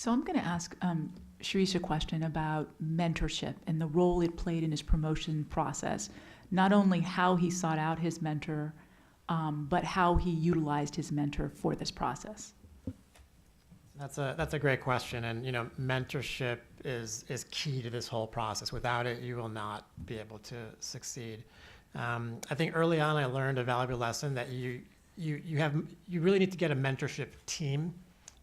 So I'm going to ask Shirish a question about mentorship and the role it played in his promotion process. Not only how he sought out his mentor, but how he utilized his mentor for this process. That's a great question, and mentorship is key to this whole process. Without it, you will not be able to succeed. I think early on I learned a valuable lesson that you really need to get a mentorship team,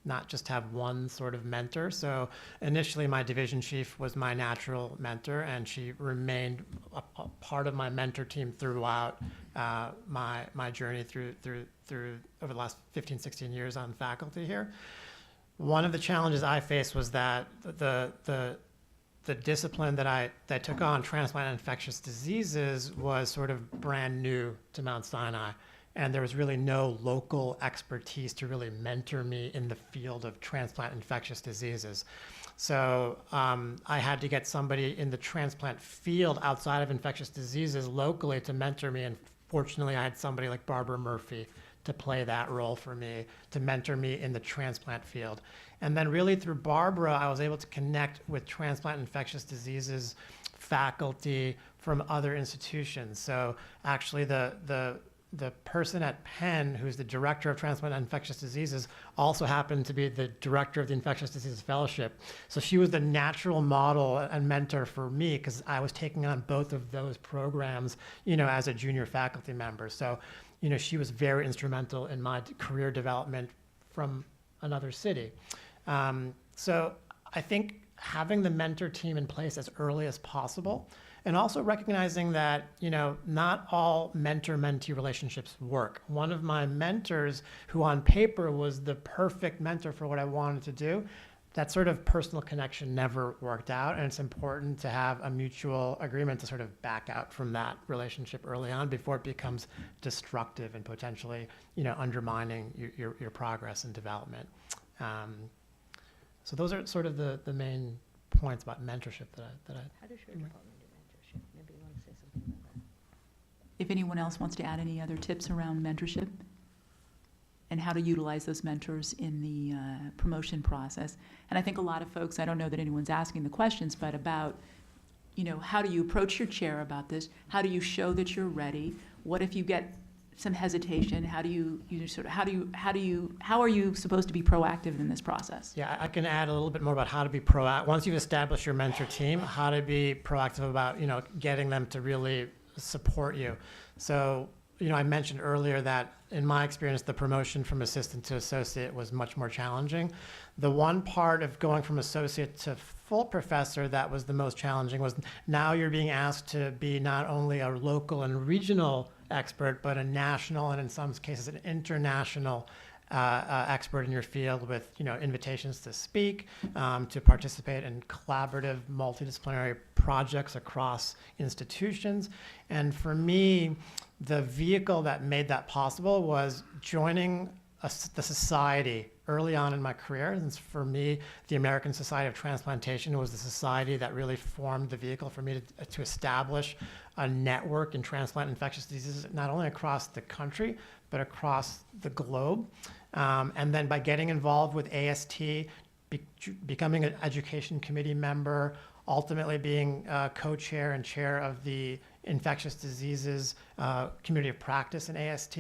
not just have one sort of mentor. So initially my division chief was my natural mentor, and she remained a part of my mentor team throughout my journey through over the last 15, 16 years on faculty here. One of the challenges I faced was that the discipline that I took on, transplant and infectious diseases, was sort of brand new to Mount Sinai. And there was really no local expertise to really mentor me in the field of transplant infectious diseases. So I had to get somebody in the transplant field outside of infectious diseases locally to mentor me. And fortunately, I had somebody like Barbara Murphy to play that role for me, to mentor me in the transplant field. And then really through Barbara, I was able to connect with transplant infectious diseases faculty from other institutions. So actually the person at Penn, who's the director of transplant and infectious diseases, also happened to be the director of the infectious diseases fellowship. So she was the natural model and mentor for me, because I was taking on both of those programs, as a junior faculty member. So, she was very instrumental in my career development from another city. So I think having the mentor team in place as early as possible, and also recognizing that, not all mentor-mentee relationships work. One of my mentors, who on paper was the perfect mentor for what I wanted to do, that sort of personal connection never worked out, and it's important to have a mutual agreement to sort of back out from that relationship early on before it becomes destructive and potentially, undermining your progress and development. So those are sort of the main points about mentorship that I How does your department do mentorship? Maybe you want to say something about that. If anyone else wants to add any other tips around mentorship and how to utilize those mentors in the promotion process. And I think a lot of folks, I don't know that anyone's asking the questions, but about, how do you approach your chair about this? How do you show that you're ready? What if you get some hesitation? How are you supposed to be proactive in this process? Yeah, I can add a little bit more about how to be proactive. Once you've established your mentor team, how to be proactive about, getting them to really support you. So, I mentioned earlier that in my experience, the promotion from assistant to associate was much more challenging. The one part of going from associate to full professor that was the most challenging was now you're being asked to be not only a local and regional expert, but a national and in some cases an international expert in your field, with invitations to speak, to participate in collaborative multidisciplinary projects across institutions. And for me, the vehicle that made that possible was joining the society early on in my career. And for me, the American Society of Transplantation was the society that really formed the vehicle for me to establish a network in transplant infectious diseases, not only across the country, but across the globe. And then by getting involved with AST, becoming an education committee member, ultimately being co-chair and chair of the infectious diseases community of practice in AST,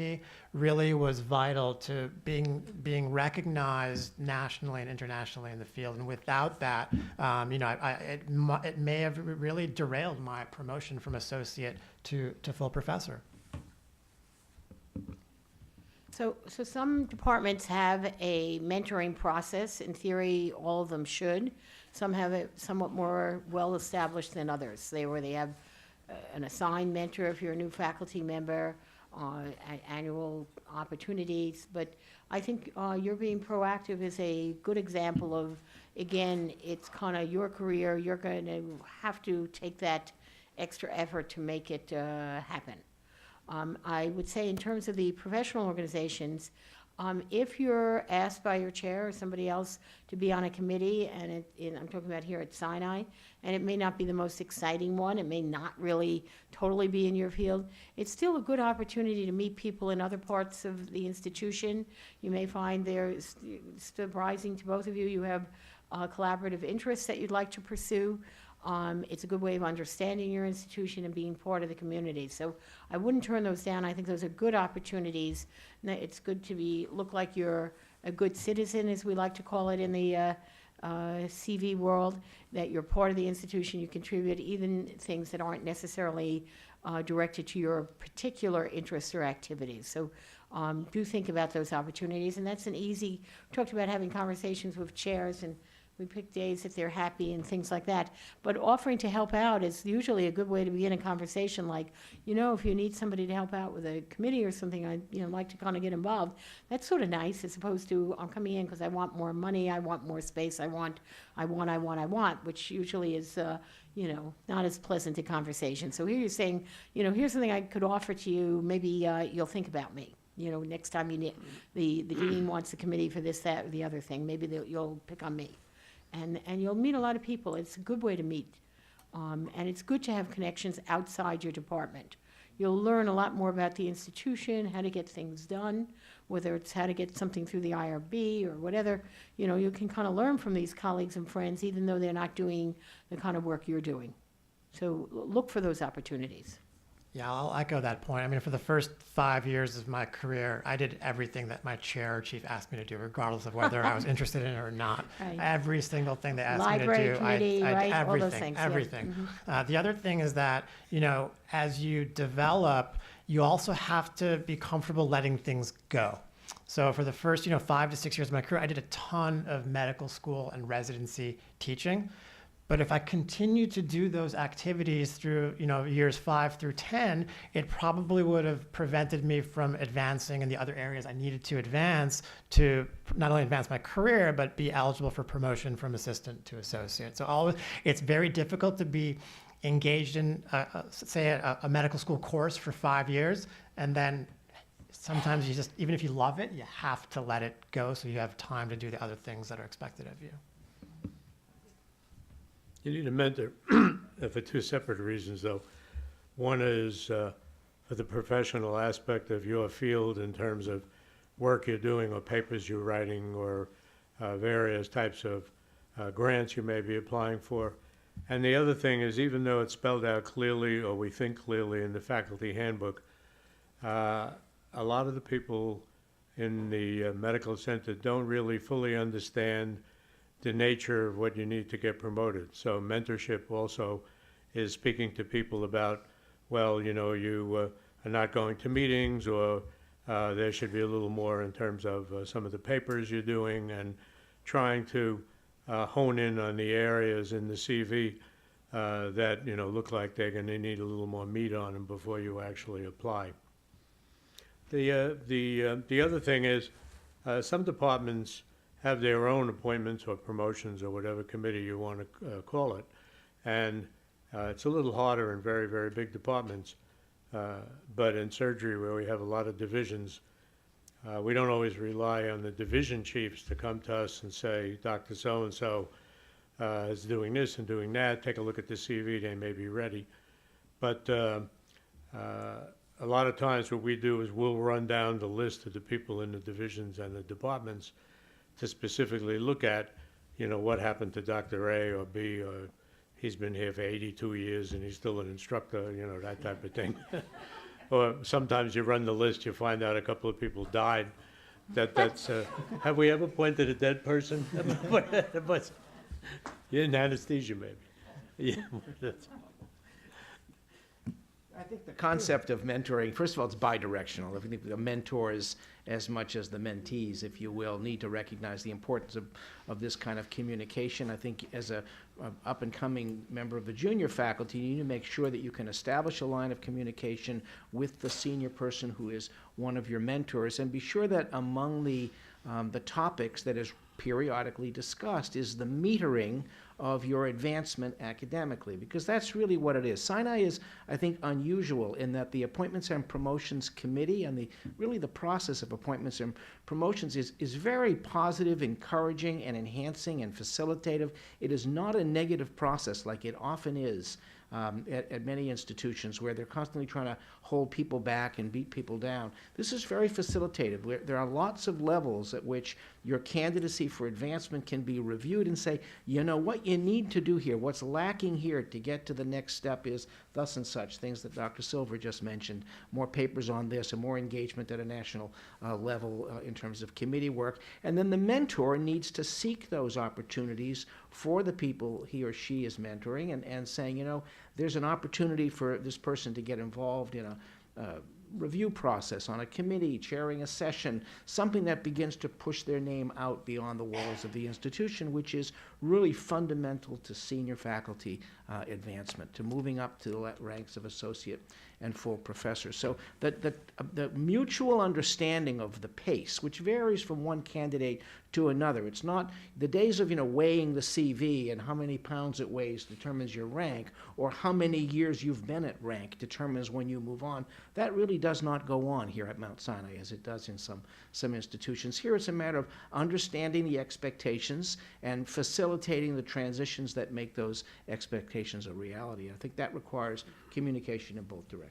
really was vital to being recognized nationally and internationally in the field. And without that, it may have really derailed my promotion from associate to full professor. So some departments have a mentoring process. In theory, all of them should. Some have it somewhat more well established than others. They have an assigned mentor if you're a new faculty member, annual opportunities. But I think you're being proactive is a good example of, again, it's kind of your career. You're going to have to take that extra effort to make it happen. I would say in terms of the professional organizations, if you're asked by your chair or somebody else to be on a committee, and I'm talking about here at Sinai, and it may not be the most exciting one, it may not really totally be in your field, it's still a good opportunity to meet people in other parts of the institution. You may find they're surprising to both of you. You have collaborative interests that you'd like to pursue. It's a good way of understanding your institution and being part of the community. So I wouldn't turn those down. I think those are good opportunities. It's good to look like you're a good citizen, as we like to call it in the CV world, that you're part of the institution, you contribute, even things that aren't necessarily directed to your particular interests or activities. So do think about those opportunities, and that's we talked about having conversations with chairs, and we pick days if they're happy and things like that. But offering to help out is usually a good way to begin a conversation, like, if you need somebody to help out with a committee or something, I'd like to kind of get involved. That's sort of nice, as opposed to, I'm coming in because I want more money, I want more space, I want, which usually is, not as pleasant a conversation. So here you're saying, here's something I could offer to you, maybe you'll think about me. Next time you need, the dean wants a committee for this, that, or the other thing, maybe you'll pick on me. And you'll meet a lot of people. It's a good way to meet. And it's good to have connections outside your department. You'll learn a lot more about the institution, how to get things done, whether it's how to get something through the IRB or whatever. You can kind of learn from these colleagues and friends, even though they're not doing the kind of work you're doing. So look for those opportunities. Yeah, I'll echo that point. I mean, for the first 5 years of my career, I did everything that my chair or chief asked me to do, regardless of whether I was interested in it or not. Right. Every single thing they asked me to Library do, committee, right? All those everything, things, yeah. everything. Mhm. The other thing is that, as you develop, you also have to be comfortable letting things go. So for the first, 5 to 6 years of my career, I did a ton of medical school and residency teaching. But if I continued to do those activities through, years 5 through 10, it probably would have prevented me from advancing in the other areas I needed to advance to not only advance my career, but be eligible for promotion from assistant to associate. So it's very difficult to be engaged in, say, a medical school course for 5 years, and then sometimes even if you love it, you have to let it go so you have time to do the other things that are expected of you. You need a mentor for two separate reasons, though. One is for the professional aspect of your field in terms of work you're doing or papers you're writing or various types of grants you may be applying for. And the other thing is, even though it's spelled out clearly, or we think clearly in the faculty handbook, a lot of the people in the medical center don't really fully understand the nature of what you need to get promoted. So mentorship also is speaking to people about, well, you are not going to meetings, or there should be a little more in terms of some of the papers you're doing, and trying to hone in on the areas in the CV that, look like they're going to need a little more meat on them before you actually apply. The other thing is some departments have their own appointments or promotions or whatever committee you want to call it. And it's a little harder in very, very big departments. But in surgery, where we have a lot of divisions, we don't always rely on the division chiefs to come to us and say, Dr. So-and-so is doing this and doing that. Take a look at the CV, they may be ready. But a lot of times what we do is we'll run down the list of the people in the divisions and the departments to specifically look at, what happened to Dr. A or B, or he's been here for 82 years and he's still an instructor, that type of thing. Or sometimes you run the list, you find out a couple of people died. That's have we ever pointed a dead person? You're in anesthesia, maybe. Yeah. I think the concept of mentoring, first of all, it's bidirectional. I think the mentors, as much as the mentees, if you will, need to recognize the importance of this kind of communication. I think as a up-and-coming member of the junior faculty, you need to make sure that you can establish a line of communication with the senior person who is one of your mentors, and be sure that among the topics that is periodically discussed is the metering of your advancement academically, because that's really what it is. Sinai is, I think, unusual in that the Appointments and Promotions Committee and the process of appointments and promotions is very positive, encouraging, and enhancing and facilitative. It is not a negative process like it often is at many institutions where they're constantly trying to hold people back and beat people down. This is very facilitated. There are lots of levels at which your candidacy for advancement can be reviewed and say, you know, what you need to do here, what's lacking here to get to the next step is thus and such, things that Dr. Silver just mentioned, more papers on this and more engagement at a national level in terms of committee work. And then the mentor needs to seek those opportunities for the people he or she is mentoring and saying, you know, there's an opportunity for this person to get involved in a review process on a committee, chairing a session, something that begins to push their name out beyond the walls of the institution, which is really fundamental to senior faculty advancement, to moving up to the ranks of associate and full professor. So the mutual understanding of the pace, which varies from one candidate to another. It's not the days of, you know, weighing the CV and how many pounds it weighs determines your rank, or how many years you've been at rank determines when you move on. That really does not go on here at Mount Sinai as it does in some institutions. Here it's a matter of understanding the expectations and facilitating the transitions that make those expectations a reality. I think that requires communication in both directions.